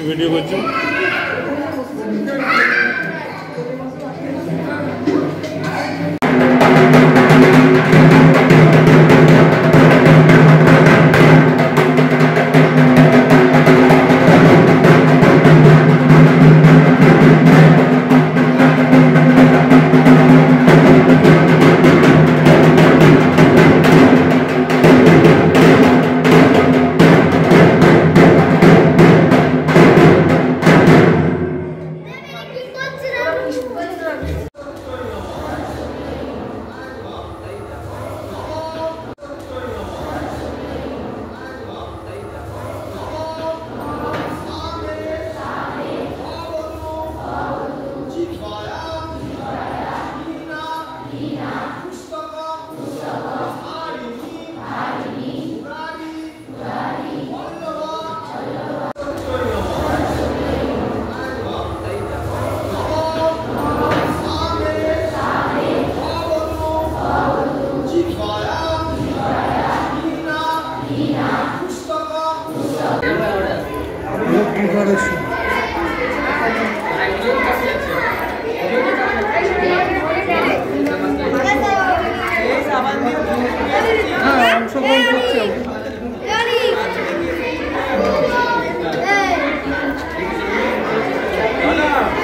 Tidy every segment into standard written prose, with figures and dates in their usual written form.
Video করছো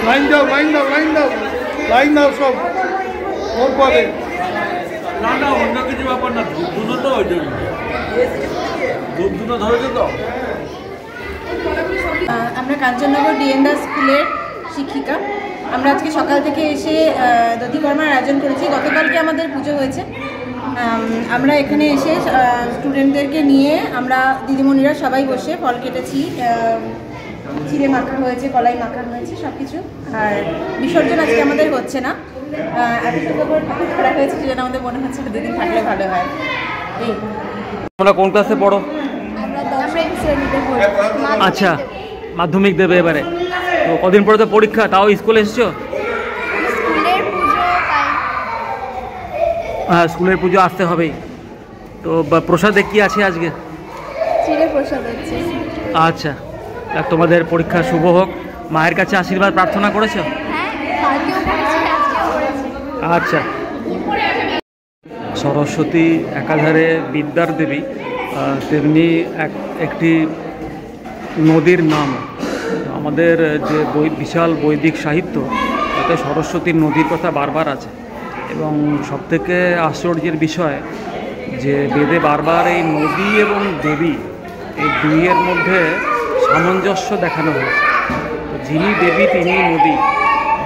line দাও line দাও লাইন দাও লাইন দাও সব ওর পরে না না অন্য কিছু ব্যাপার না দুটো তো ওই জন্য দুটো ধরেছে তো। আমরা কাঞ্চননগর ডিএন দাস স্কুলের শিক্ষিকা। আমরা আজকে সকাল থেকে এসে দধিকর্মার আয়োজন করেছি। গতকালকে আমাদের পুজো হয়েছে। আমরা এখানে এসে স্টুডেন্টদেরকে নিয়ে আমরা দিদিমণিরা সবাই বসে ফল কেটেছি, চিড়ে মাখা হয়েছে, কলাই মাখা হয়েছে, সব কিছু। আর বিসর্জন আজকে আমাদের হচ্ছে না, এত সুন্দর করে ঠাকুর করা হয়েছে সেজন্য আমাদের মনে হচ্ছে দুদিন থাকলে ভালো হয়। এই তোমরা কোন ক্লাসে পড়ো? আচ্ছা, মাধ্যমিক দেবে এবারে। তো কদিন পরে তো পরীক্ষা, তাও স্কুলে এসেছো? হ্যাঁ, স্কুলের পুজো আসতে হবেই। তো প্রসাদে কি আছে আজকে? চিড়ে প্রসাদ আছে। আচ্ছা, তোমাদের পরীক্ষা শুভ হোক। মায়ের কাছে আশীর্বাদ প্রার্থনা করেছো? আচ্ছা। সরস্বতী একাধারে বিদ্যার দেবী, তেমনি একটি নদীর নাম। আমাদের যে বিশাল বৈদিক সাহিত্য, তাতে সরস্বতীর নদীর কথা বারবার আছে। এবং সবথেকে আশ্চর্যের বিষয় যে বেদে বারবার এই নদী এবং দেবী, এই দুইয়ের মধ্যে সামঞ্জস্য দেখানো হয়েছে। যিনি দেবী তিনি নদী,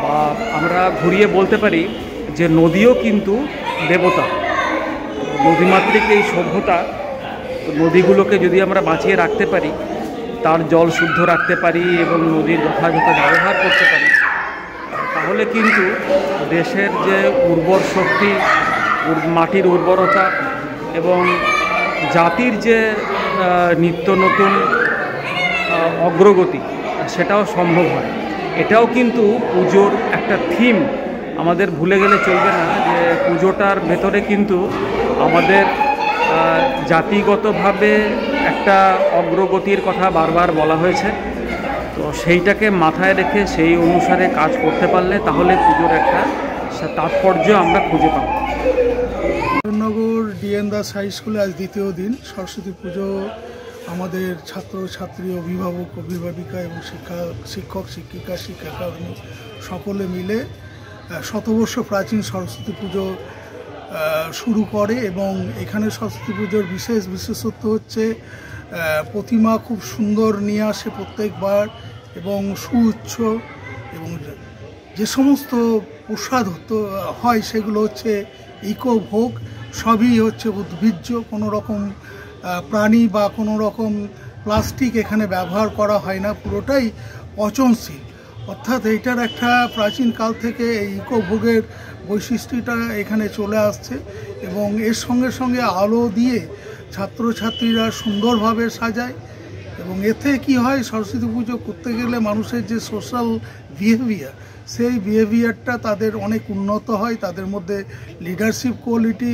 বা আমরা ঘুরিয়ে বলতে পারি যে নদীও কিন্তু দেবতা। নদীমাতৃক এই সভ্যতা, নদীগুলোকে যদি আমরা বাঁচিয়ে রাখতে পারি, তার জল শুদ্ধ রাখতে পারি এবং নদীর যথাযথ ব্যবহার করতে পারি, তাহলে কিন্তু দেশের যে উর্বর শক্তি, মাটির উর্বরতা এবং জাতির যে নিত্য নতুন অগ্রগতি, সেটাও সম্ভব হয়। এটাও কিন্তু পুজোর একটা থিম। আমাদের ভুলে গেলে চলবে না যে পুজোটার ভেতরে কিন্তু আমাদের জাতিগতভাবে একটা অগ্রগতির কথা বারবার বলা হয়েছে। তো সেইটাকে মাথায় রেখে সেই অনুসারে কাজ করতে পারলে তাহলে পুজোর একটা তাৎপর্য আমরা খুঁজে পাব। কাঞ্চননগর ডিএন দাস হাই স্কুলে আজ দ্বিতীয় দিন সরস্বতী পুজো। আমাদের ছাত্রছাত্রী, অভিভাবক, অভিভাবিকা এবং শিক্ষক শিক্ষিকা, শিক্ষাকর্মী সকলে মিলে শতবর্ষ প্রাচীন সরস্বতী পুজো শুরু করে। এবং এখানে সরস্বতী পুজোর বিশেষত্ব হচ্ছে প্রতিমা খুব সুন্দর নিয়ে আসে প্রত্যেকবার, এবং সুউচ্চ, এবং যে সমস্ত প্রসাদ হয় সেগুলো হচ্ছে ইকো ভোগ, সবই হচ্ছে উদ্ভিজ্জ, কোনো রকম প্রাণী বা কোনো রকম প্লাস্টিক এখানে ব্যবহার করা হয় না, পুরোটাই পচনশীল। অর্থাৎ এইটার একটা প্রাচীনকাল থেকে এই ইকো ভোগের বৈশিষ্ট্যটা এখানে চলে আসছে। এবং এর সঙ্গে সঙ্গে আলো দিয়ে ছাত্রছাত্রীরা সুন্দরভাবে সাজায়। এবং এতে কি হয়, সরস্বতী পুজো করতে গেলে মানুষের যে সোশ্যাল বিহেভিয়ার, সেই বিহেভিয়ারটা তাদের অনেক উন্নত হয়, তাদের মধ্যে লিডারশিপ কোয়ালিটি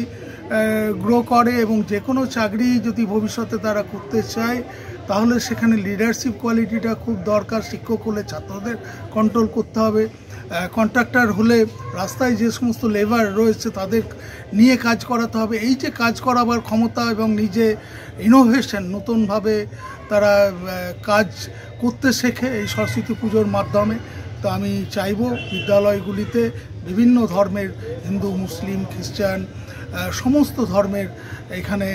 গ্রো করে। এবং যে কোনো চাকরি যদি ভবিষ্যতে তারা করতে চায় তাহলে সেখানে লিডারশিপ কোয়ালিটিটা খুব দরকার। শিক্ষক হলে ছাত্রদের কন্ট্রোল করতে হবে, কন্ট্রাক্টর হলে রাস্তায় যে সমস্ত লেবার রয়েছে তাদের নিয়ে কাজ করাতে হবে। এই যে কাজ করাবার ক্ষমতা এবং নিজে ইনোভেশন, নতুনভাবে তারা কাজ করতে শেখে এই সরস্বতী পুজোর মাধ্যমে। তো আমি চাইবো বিদ্যালয়গুলিতে বিভিন্ন ধর্মের, হিন্দু, মুসলিম, খ্রিস্টান, সমস্ত ধর্মের এখানে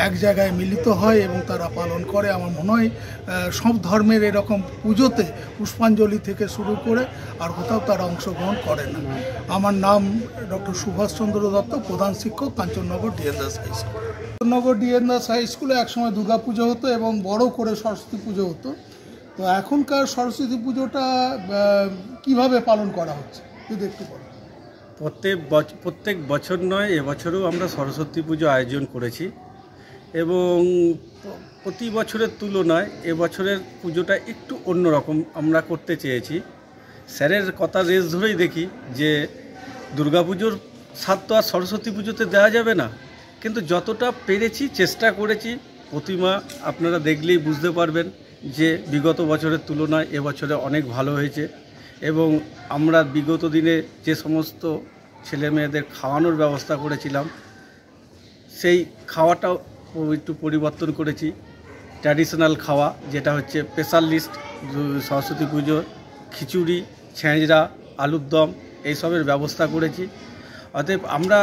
এক জায়গায় মিলিত হয় এবং তারা পালন করে। আমার মনে হয় সব ধর্মের এরকম পুজোতে পুষ্পাঞ্জলি থেকে শুরু করে আর কোথাও তারা অংশগ্রহণ করে না। আমার নাম ডক্টর সুভাষচন্দ্র দত্ত, প্রধান শিক্ষক, Kanchannagar DN Das high school. Kanchannagar DN Das high স্কুলে একসময় দুর্গা পুজো হতো এবং বড় করে সরস্বতী পুজো হতো। তো এখনকার সরস্বতী পুজোটা কিভাবে পালন করা হচ্ছে যদি একটু বলো। প্রত্যেক বছর নয়, এবছরও আমরা সরস্বতী পুজো আয়োজন করেছি এবং প্রতি বছরের তুলনায় এবছরের পুজোটা একটু অন্যরকম আমরা করতে চেয়েছি। স্যারের কথা রেস ধরেই দেখি যে দুর্গাপুজোর স্বাদ তো আর সরস্বতী পুজোতে দেওয়া যাবে না, কিন্তু যতটা পেরেছি চেষ্টা করেছি। প্রতিমা আপনারা দেখলেই বুঝতে পারবেন যে বিগত বছরের তুলনায় এবছরে অনেক ভালো হয়েছে। এবং আমরা বিগত দিনে যে সমস্ত ছেলে মেয়েদের খাওয়ানোর ব্যবস্থা করেছিলাম সেই খাওয়াটাও একটু পরিবর্তন করেছি। ট্র্যাডিশনাল খাওয়া যেটা হচ্ছে স্পেশালিস্ট সরস্বতী পুজো, খিচুড়ি, ছেঁচড়া, আলুর দম এইসবের ব্যবস্থা করেছি। অতএব আমরা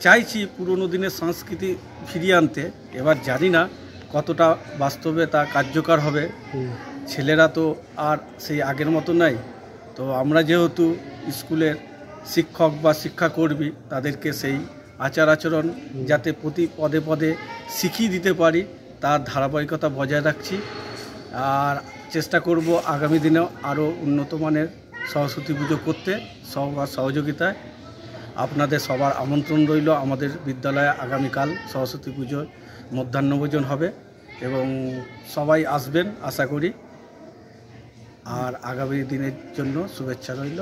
চাইছি পুরনো দিনের সংস্কৃতি ফিরিয়ে আনতে। এবার জানি না কতটা বাস্তবে তা কার্যকর হবে। ছেলেরা তো আর সেই আগের মতো নাই। তো আমরা যেহেতু স্কুলের শিক্ষক বা শিক্ষাকর্মী, তাদেরকে সেই আচার আচরণ যাতে প্রতি পদে পদে শিখিয়ে দিতে পারি তার ধারাবাহিকতা বজায় রাখছি। আর চেষ্টা করব আগামী দিনেও আরও উন্নত মানের সরস্বতী পুজো করতে। সবার সহযোগিতায় আপনাদের সবার আমন্ত্রণ রইল। আমাদের বিদ্যালয়ে আগামীকাল সরস্বতী পুজোর মধ্যাহ্নভোজন হবে এবং সবাই আসবেন আশা করি। আর আগামী দিনের জন্য শুভেচ্ছা রইল।